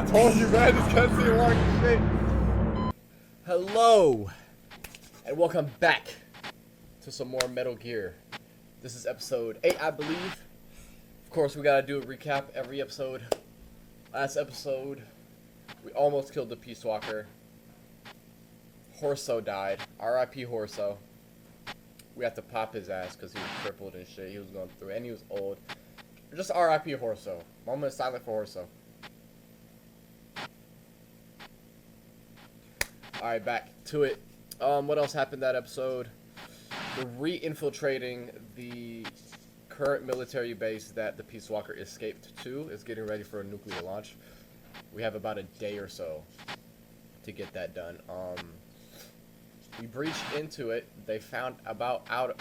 Told you, man, this cutscene long as shit. Hello, and welcome back to some more Metal Gear. This is episode 8, I believe. Of course, we gotta do a recap every episode. Last episode, we almost killed the PEACEWALKER. Horso died. R.I.P. Horso. We have to pop his ass because he was crippled and shit. He was going through it, and he was old. Just R.I.P. Horso. Moment of silence for Horso. Alright, back to it. What else happened that episode? We're re-infiltrating the current military base that the PEACEWALKER escaped to. It's getting ready for a nuclear launch. We have about a day or so to get that done. We breached into it. They found out about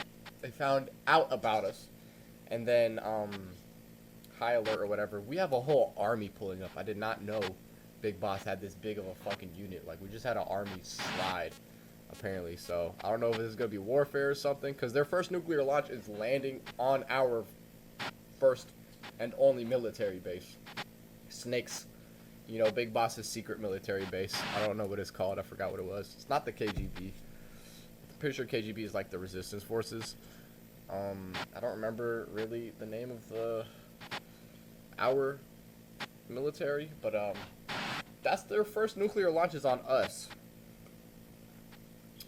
us, and then high alert or whatever. We have a whole army pulling up. I did not know Big Boss had this big of a fucking unit. Like, we just had an army slide, apparently. So I don't know if this is gonna be warfare or something, because their first nuclear launch is landing on our first and only military base, Snakes. You know, Big Boss's secret military base. I don't know what it's called. I forgot what it was. It's not the KGB. I'm pretty sure KGB is like the resistance forces. I don't remember really the name of our military, but that's their first nuclear launches on us.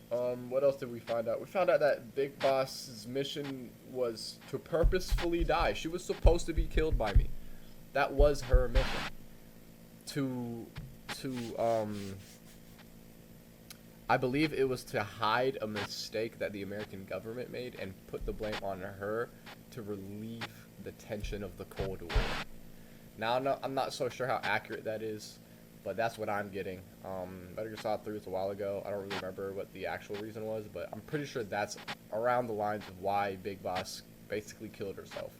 What else did we find out? We found out that Big Boss's mission was to purposefully die. She was supposed to be killed by me. That was her mission. I believe it was to hide a mistake that the American government made and put the blame on her to relieve the tension of the Cold War. Now, I'm not so sure how accurate that is, but that's what I'm getting. Metal Gear Solid 3 was a while ago. I don't really remember what the actual reason was, but I'm pretty sure that's around the lines of why Big Boss basically killed herself.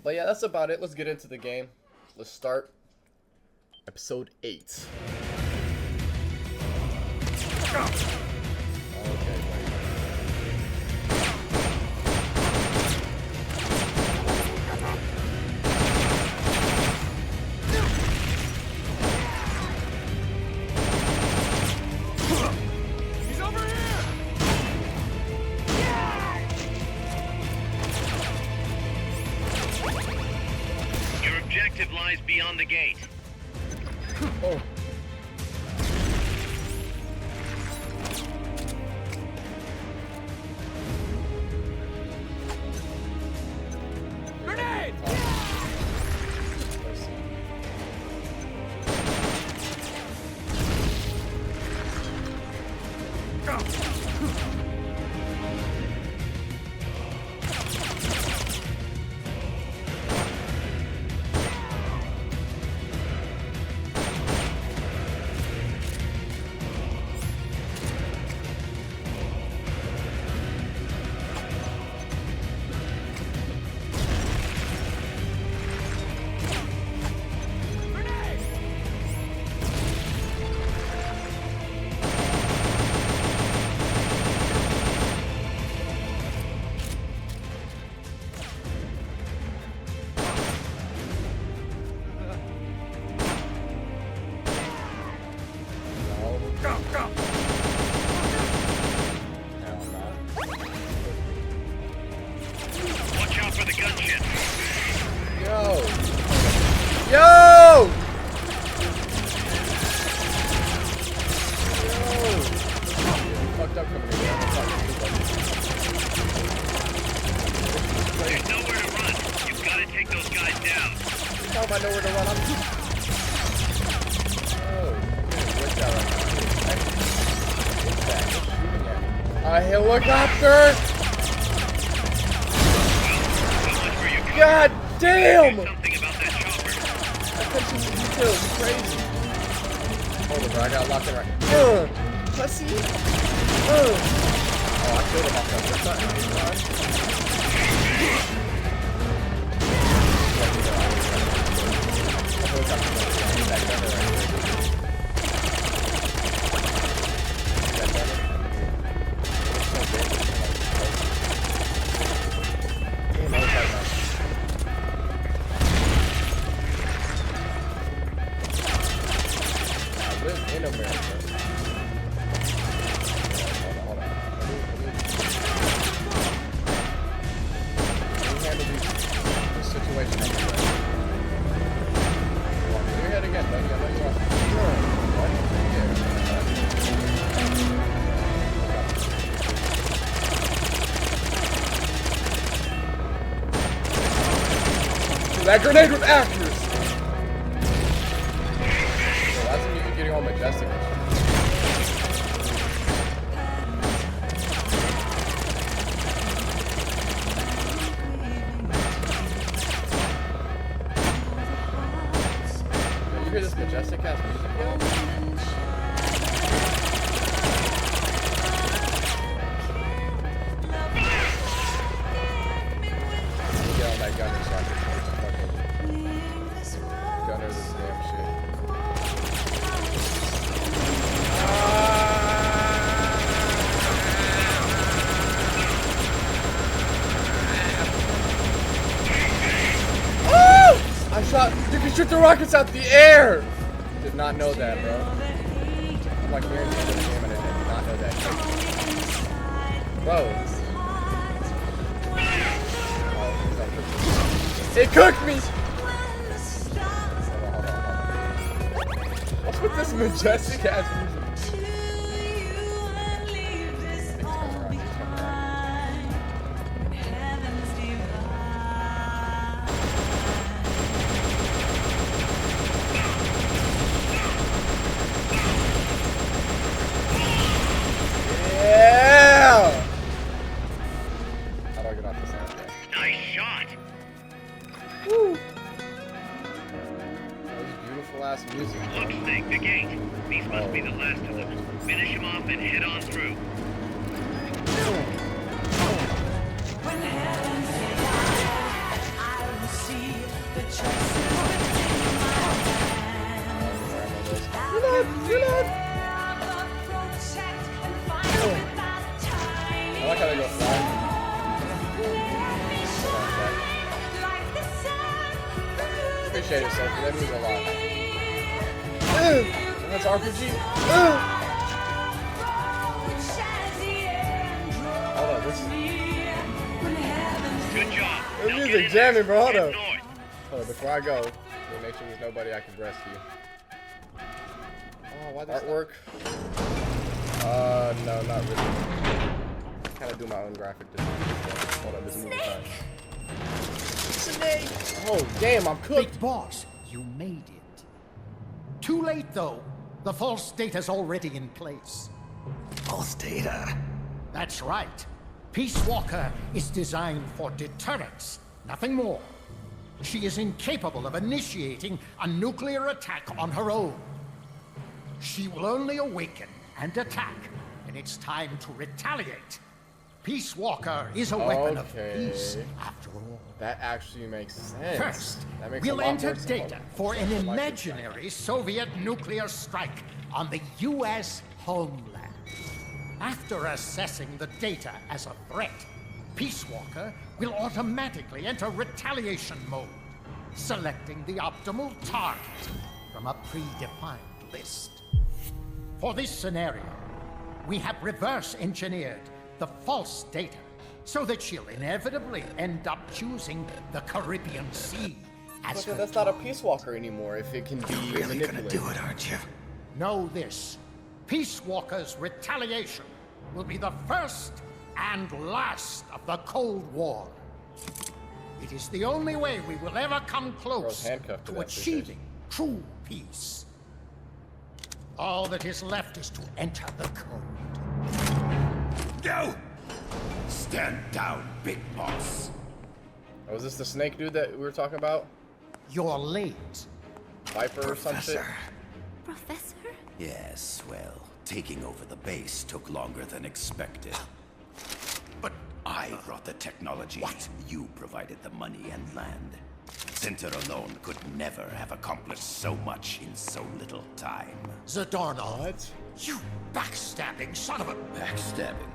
But yeah, that's about it. Let's get into the game. Let's start episode 8. Okay. Lies beyond the gate. Oh. Grenade! I know where to run. A helicopter! God damn! Attention to details, it's crazy. Hold on, bro, I got locked in right. Pussy! Oh, I killed him off that first time. That grenade was accurate! Why isn't you getting all majestic? You hear this majestic ass music, yo? Get on that gunner so I can fucking gunner this damn shit. I shot. You can shoot the rockets out the air. Did not know that, bro. I'm like hearing the end of the game and I did not know that. Bro. It cooked me. Hold on. What's with this majestic ass music? Appreciate it, Sophie. That means a lot. That's RPG. Hold on, this is... Good job. This music jamming, bro. Hold on. Hold on, before I go, we'll make sure there's nobody I can rescue. Oh, why this artwork? No, not really. Kind of do my own graphic design. Hold on, this movie time. Snake! Oh, damn, I'm cooked. Big boss, you made it. Too late, though. The false data's already in place. False data? That's right. Peace Walker is designed for deterrence, nothing more. She is incapable of initiating a nuclear attack on her own. She will only awaken and attack when it's time to retaliate. Peace Walker is a weapon of peace, after all. That actually makes sense. First, that makes we'll a lot enter more sense. data for an imaginary Soviet nuclear strike on the U.S. homeland. After assessing the data as a threat, Peace Walker will automatically enter retaliation mode, selecting the optimal target from a predefined list. For this scenario, we have reverse engineered the false data so that she'll inevitably end up choosing the Caribbean Sea as her That's not a Peace Walker anymore if it can be Really gonna manipulated. do it, aren't you? Know this. Peace Walker's retaliation will be the first and last of the Cold War. It is the only way we will ever come close handcuffed to to that achieving true peace. All that is left is to enter the code. Go! Stand down, Big Boss. Oh, is this the snake dude that we were talking about? You're late. Viper or some shit? Professor? Yes, well, taking over the base took longer than expected. But I brought the technology. What? You provided the money and land. Center alone could never have accomplished so much in so little time. Zadorno. What? You backstabbing son of a... Backstabbing?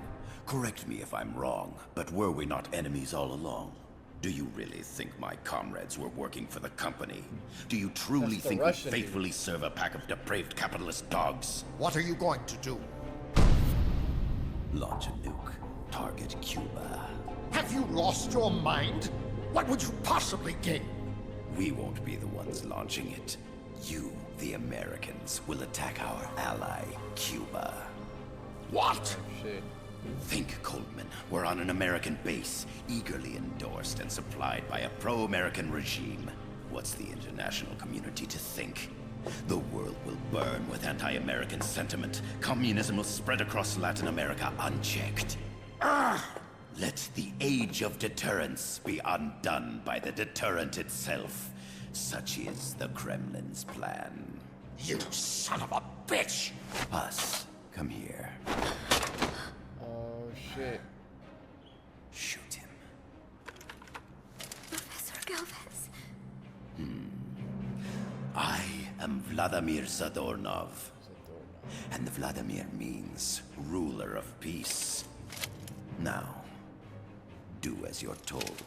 Correct me if I'm wrong, but were we not enemies all along? Do you really think my comrades were working for the company? Do you truly That's the think Russian we faithfully serve a pack of depraved capitalist dogs? What are you going to do? Launch a nuke. Target Cuba. Have you lost your mind? What would you possibly gain? We won't be the ones launching it. You, the Americans, will attack our ally, Cuba. What? Shit. Think, Coldman. We're on an American base, eagerly endorsed and supplied by a pro-American regime. What's the international community to think? The world will burn with anti-American sentiment. Communism will spread across Latin America unchecked. Let the age of deterrence be undone by the deterrent itself. Such is the Kremlin's plan. You son of a bitch! Us, come here. Oh shit. Shoot him. Professor Galvez. I am Vladimir Zadornov. And Vladimir means ruler of peace. Now, do as you're told.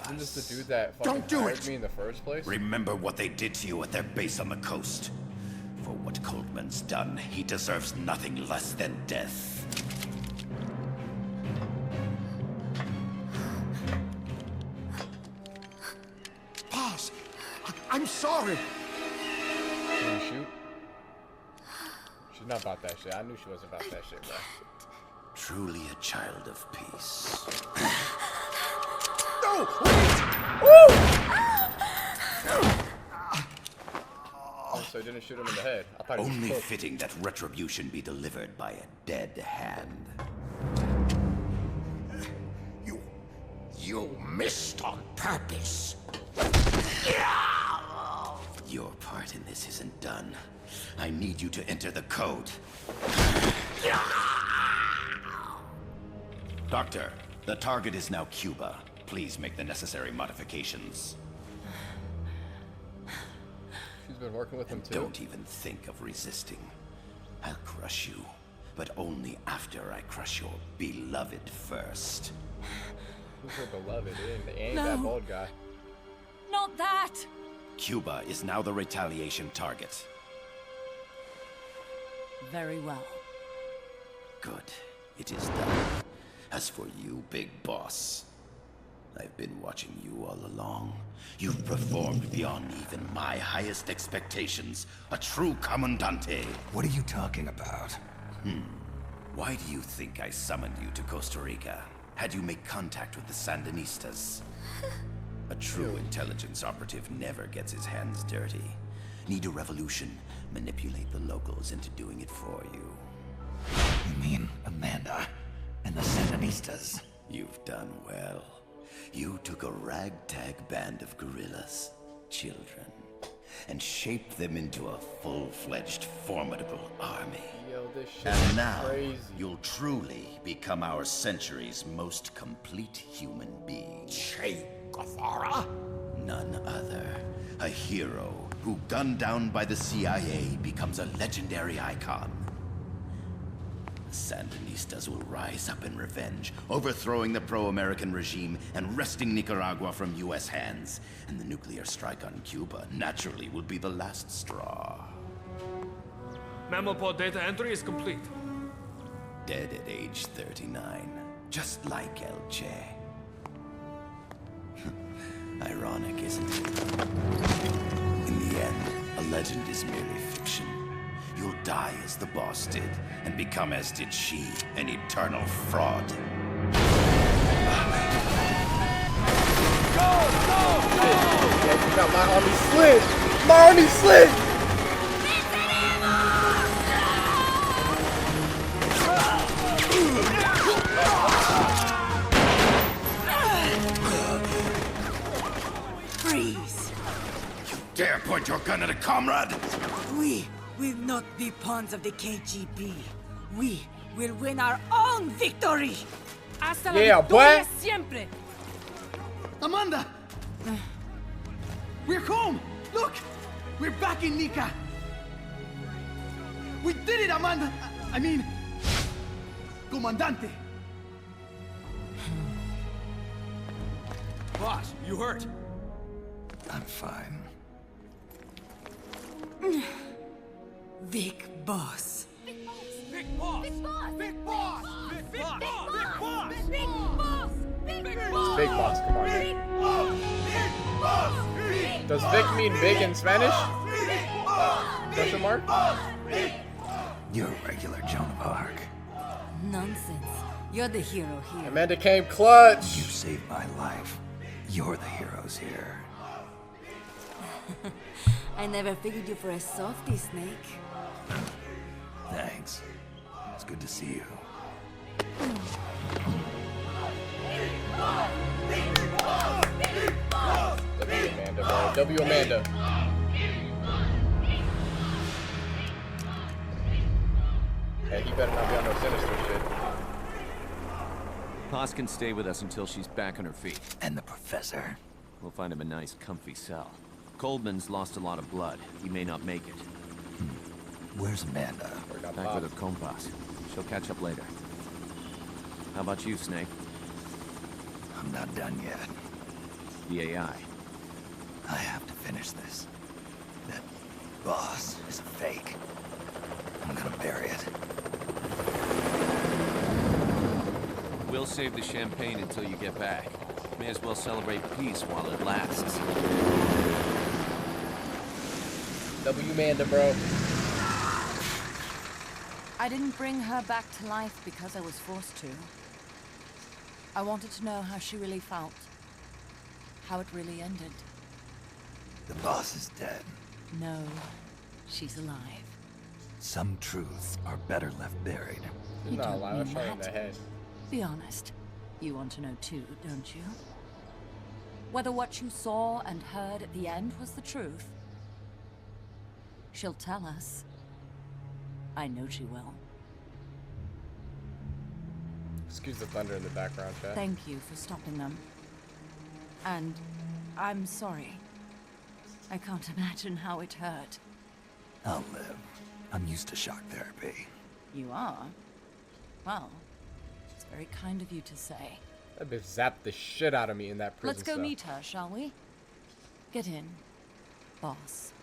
Isn't this the dude that fucking Don't do hired it! me in the first place? Remember what they did to you at their base on the coast. For what Coldman's done, he deserves nothing less than death. Boss, I'm sorry. She didn't shoot? She's not about that shit. I knew she wasn't about that shit, bro. Truly a child of peace. No! Oh, so he didn't shoot him in the head. I thought he was Only close. fitting that retribution be delivered by a dead hand. You missed on purpose. Your part in this isn't done. I need you to enter the code. Doctor, the target is now Cuba. Please make the necessary modifications. She's been working with him too. Don't even think of resisting. I'll crush you, but only after I crush your beloved first. Who's her beloved? It ain't No. that bald guy. Not that! Cuba is now the retaliation target. Very well. Good. It is done. As for you, big boss, I've been watching you all along. You've performed beyond even my highest expectations. A true commandante. What are you talking about? Why do you think I summoned you to Costa Rica? Had you make contact with the Sandinistas? A true intelligence operative never gets his hands dirty. Need a revolution? Manipulate the locals into doing it for you. You mean Amanda and the Sandinistas? You've done well. You took a ragtag band of guerrillas, children, and shaped them into a full-fledged, formidable army. Yo, this shit And is now, crazy. you'll truly become our century's most complete human being. Che Guevara? None other. A hero who, gunned down by the CIA, becomes a legendary icon. The Sandinistas will rise up in revenge, overthrowing the pro-American regime and wresting Nicaragua from U.S. hands. And the nuclear strike on Cuba, naturally, will be the last straw. Mammal pod data entry is complete. Dead at age 39, just like El Che. Ironic, isn't it? In the end, a legend is merely fiction. You'll die as the boss did, and become as did she, an eternal fraud. Yeah, you got my army slid! My army slid! Freeze! Dare point your gun at a comrade? We will not be pawns of the KGB. We will win our own victory! Hasta Yeah, la boy. victoria siempre! Amanda! We're home! Look! We're back in Nika! We did it, Amanda! I mean... Comandante! Boss, you hurt? I'm fine. Big boss. Big boss! Big boss! Big boss! Big boss! Big boss! Big boss! Big boss! Big boss, come on. Big boss! Big Does Vic mean big in Spanish? Question mark? You're a regular Joan of Arc. Nonsense. You're the hero here. Amanda came clutch. You saved my life. You're the heroes here. I never figured you for a softie, Snake. Thanks. It's good to see you. W Amanda, bro. W Amanda. Hey, he better not be on no sinister shit. Paz can stay with us until she's back on her feet. And the professor. We'll find him a nice, comfy cell. Coldman's lost a lot of blood. He may not make it. Where's Amanda? Back with her compas. She'll catch up later. How about you, Snake? I'm not done yet. The AI. I have to finish this. That boss is a fake. I'm gonna bury it. We'll save the champagne until you get back. May as well celebrate peace while it lasts. W Amanda, bro. I didn't bring her back to life because I was forced to. I wanted to know how she really felt. How it really ended. The boss is dead. No, she's alive. Some truths are better left buried. You Not don't alive. I mean shot her in that. the head. Be honest. You want to know too, don't you? Whether what you saw and heard at the end was the truth. She'll tell us. I know she will. Excuse the thunder in the background, chat. Thank you for stopping them. And I'm sorry. I can't imagine how it hurt. I'll live. I'm used to shock therapy. You are? Well, it's very kind of you to say. That bitch zapped the shit out of me in that prison Let's go cell. meet her, shall we? Get in, boss.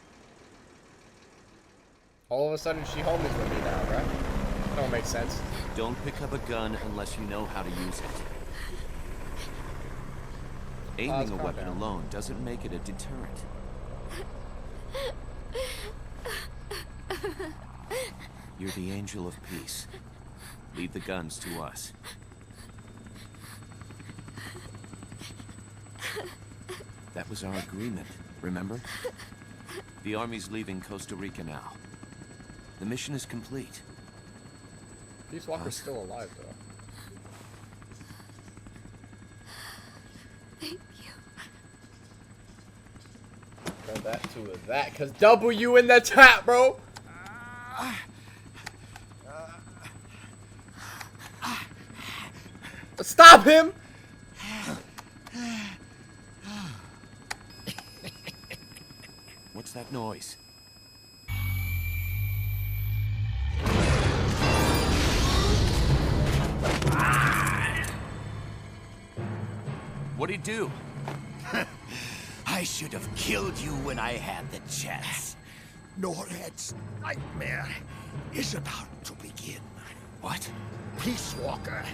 All of a sudden, she homies with me now, right? That don't make sense. Don't pick up a gun unless you know how to use it. Aiming a calm weapon down. alone doesn't make it a deterrent. You're the angel of peace. Leave the guns to us. That was our agreement, remember? The army's leaving Costa Rica now. The mission is complete. Peace Walker's still alive, though. Thank you. Turn that to a that, cause W in the chat, bro. Stop him! What's that noise? What'd he do? I should have killed you when I had the chance. Norred's nightmare is about to begin. What? Peace Walker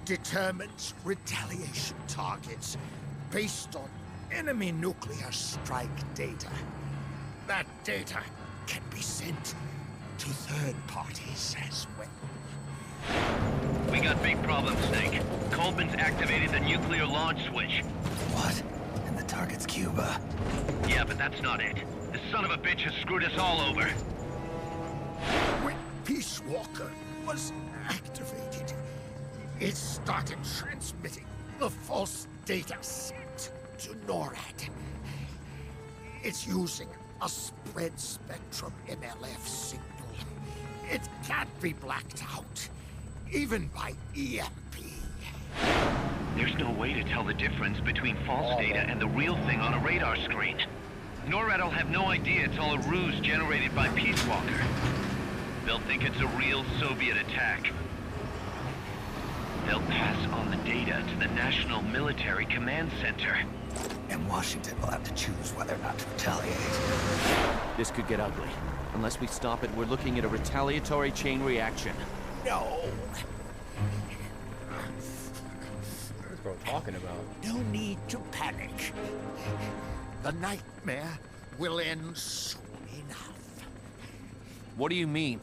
determines retaliation targets based on enemy nuclear strike data. That data can be sent to third parties as well. We got big problems, Snake. Coldman's activated the nuclear launch switch. What? And the target's Cuba. Yeah, but that's not it. This son of a bitch has screwed us all over. When Peace Walker was activated, it started transmitting the false data set to NORAD. It's using a spread spectrum MLF signal. It can't be blacked out, even by EMP. There's no way to tell the difference between false data and the real thing on a radar screen. NORAD will have no idea it's all a ruse generated by Peace Walker. They'll think it's a real Soviet attack. They'll pass on the data to the National Military Command Center. And Washington will have to choose whether or not to retaliate. This could get ugly. Unless we stop it, we're looking at a retaliatory chain reaction. No. What's bro talking about? No need to panic. The nightmare will end soon enough. What do you mean?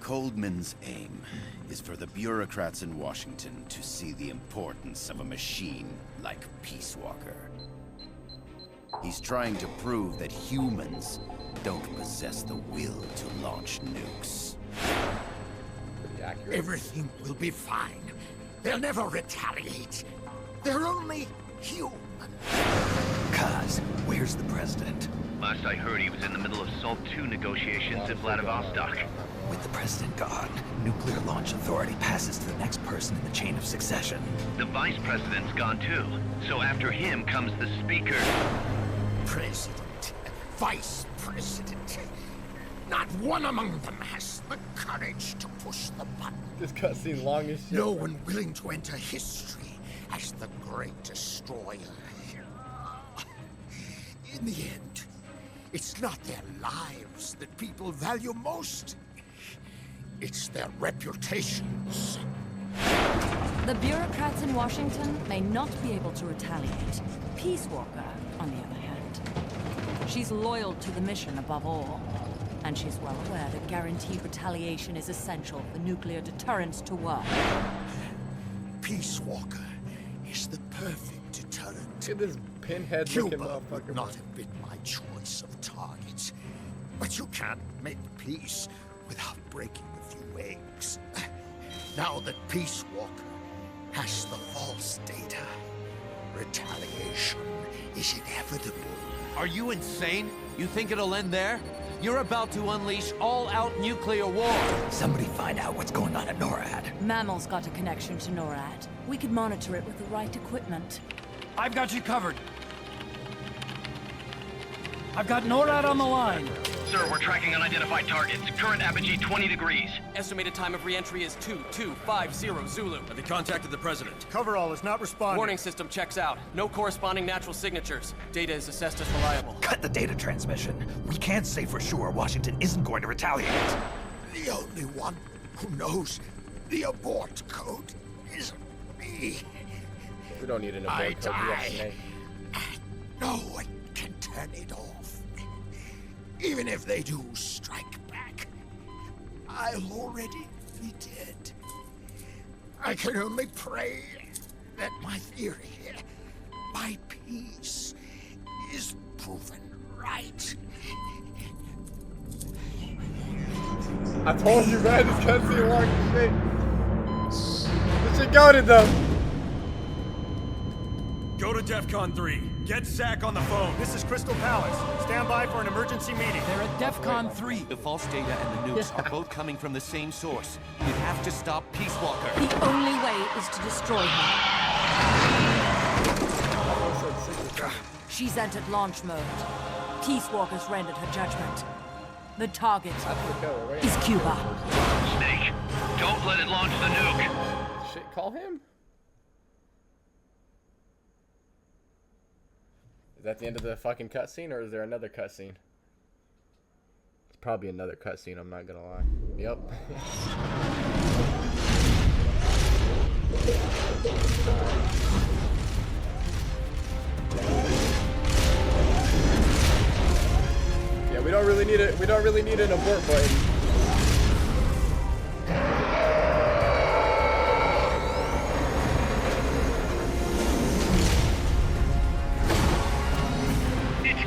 Coldman's aim is for the bureaucrats in Washington to see the importance of a machine like Peace Walker. He's trying to prove that humans don't possess the will to launch nukes. Pretty accurate. Everything will be fine. They'll never retaliate. They're only human. Kaz, where's the president? Last I heard, he was in the middle of SALT II negotiations in Vladivostok. With the president gone, Nuclear Launch Authority passes to the next person in the chain of succession. The vice president's gone too. So after him comes the speaker. President, vice president. Not one among them has the courage to push the button. This cutscene long as shit. No one willing to enter history as the great destroyer. In the end, it's not their lives that people value most. It's their reputations. The bureaucrats in Washington may not be able to retaliate. Peace Walker, on the other hand. She's loyal to the mission above all. And she's well aware that guaranteed retaliation is essential for nuclear deterrence to work. Peace Walker is the perfect deterrent. Look at this pinhead looking Cuba motherfucker. would not have been my choice of targets. But you can't make peace without breaking a few eggs. Now that Peace Walker has the false data, retaliation is inevitable. Are you insane? You think it'll end there? You're about to unleash all-out nuclear war. Somebody find out what's going on at NORAD. Mammal's got a connection to NORAD. We could monitor it with the right equipment. I've got you covered. I've got NORAD on the line. Sir, we're tracking unidentified targets. Current apogee 20 degrees. Estimated time of re-entry is 2250 Zulu. Have you contacted the president? Coverall is not responding. Warning system checks out. No corresponding natural signatures. Data is assessed as reliable. Cut the data transmission. We can't say for sure Washington isn't going to retaliate. The only one who knows the abort code is me. We don't need an I abort code. We have die. Snake. No one can turn it off. Even if they do strike back, I'll already be dead. I can only pray that my theory, my peace, is proven right. I told you, man, this cutscene long as shit. This shit goated them. Go to DEFCON 3. Get Zach on the phone. This is Crystal Palace. Stand by for an emergency meeting. They're at DEFCON 3. The false data and the nukes are both coming from the same source. You have to stop Peace Walker. The only way is to destroy her. She's entered launch mode. Peace Walker's rendered her judgment. The target is Cuba. Snake, don't let it launch the nuke. Shit, call him? Is that the end of the fucking cutscene, or is there another cutscene? It's probably another cutscene, I'm not gonna lie. Yep. Yeah, we don't really need an abort button.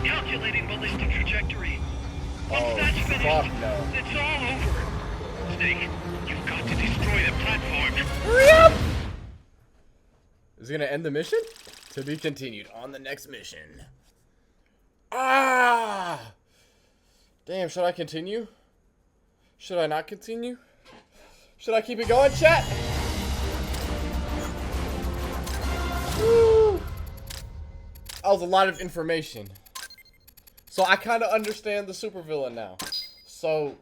Calculating ballistic trajectory. Once that's finished, no. it's all over. Snake, you've got to destroy the platform. Hurry up! Is it gonna end the mission? To be continued on the next mission. Ah! Damn, should I continue? Should I not continue? Should I keep it going, chat? Woo! That was a lot of information. So I kind of understand the supervillain now. So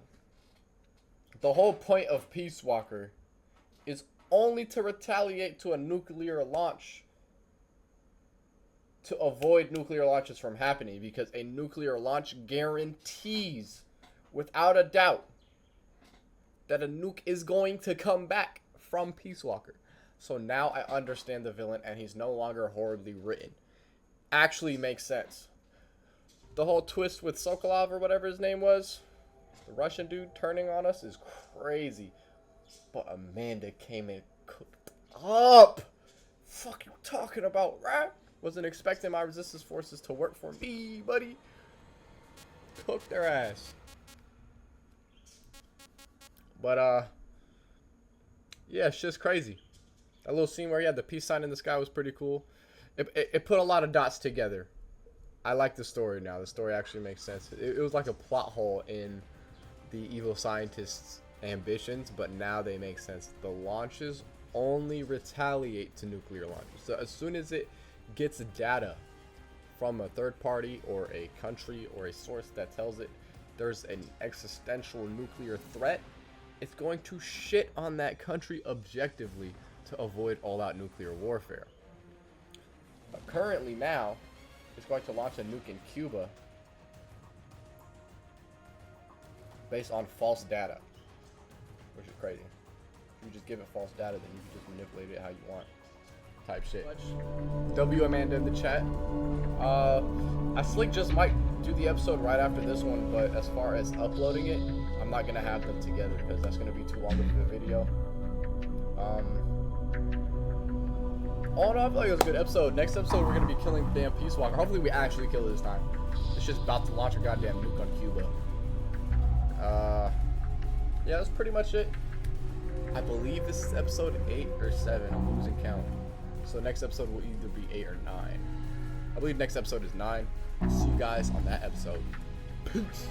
the whole point of Peace Walker is only to retaliate to a nuclear launch, to avoid nuclear launches from happening, because a nuclear launch guarantees without a doubt that a nuke is going to come back from Peace Walker. So now I understand the villain, and he's no longer horribly written. Actually makes sense. The whole twist with Sokolov, or whatever his name was, The Russian dude turning on us is crazy. But Amanda came and cooked up. Fuck you talking about, right? Wasn't expecting my resistance forces to work for me, buddy. Cook their ass. But yeah, it's just crazy. That little scene where he had the peace sign in the sky was pretty cool. It put a lot of dots together. I like the story now. The story actually makes sense. It was like a plot hole in the evil scientist's ambitions, but now they make sense. The launches only retaliate to nuclear launches. So as soon as it gets data from a third party or a country or a source that tells it there's an existential nuclear threat, it's going to shit on that country objectively to avoid all-out nuclear warfare. But currently now, it's going to launch a nuke in Cuba based on false data, which is crazy. If you just give it false data, then you can just manipulate it how you want, type shit. W Amanda in the chat. I slick just might do the episode right after this one, but as far as uploading it, I'm not gonna have them together because that's gonna be too long of a video. All in all, I feel like it was a good episode. Next episode, we're gonna be killing the damn Peace Walker. Hopefully, we actually kill it this time. It's just about to launch a goddamn nuke on Cuba. Yeah, that's pretty much it. I believe this is episode 8 or 7. I'm losing count. So next episode will either be 8 or 9. I believe next episode is 9. See you guys on that episode. Peace.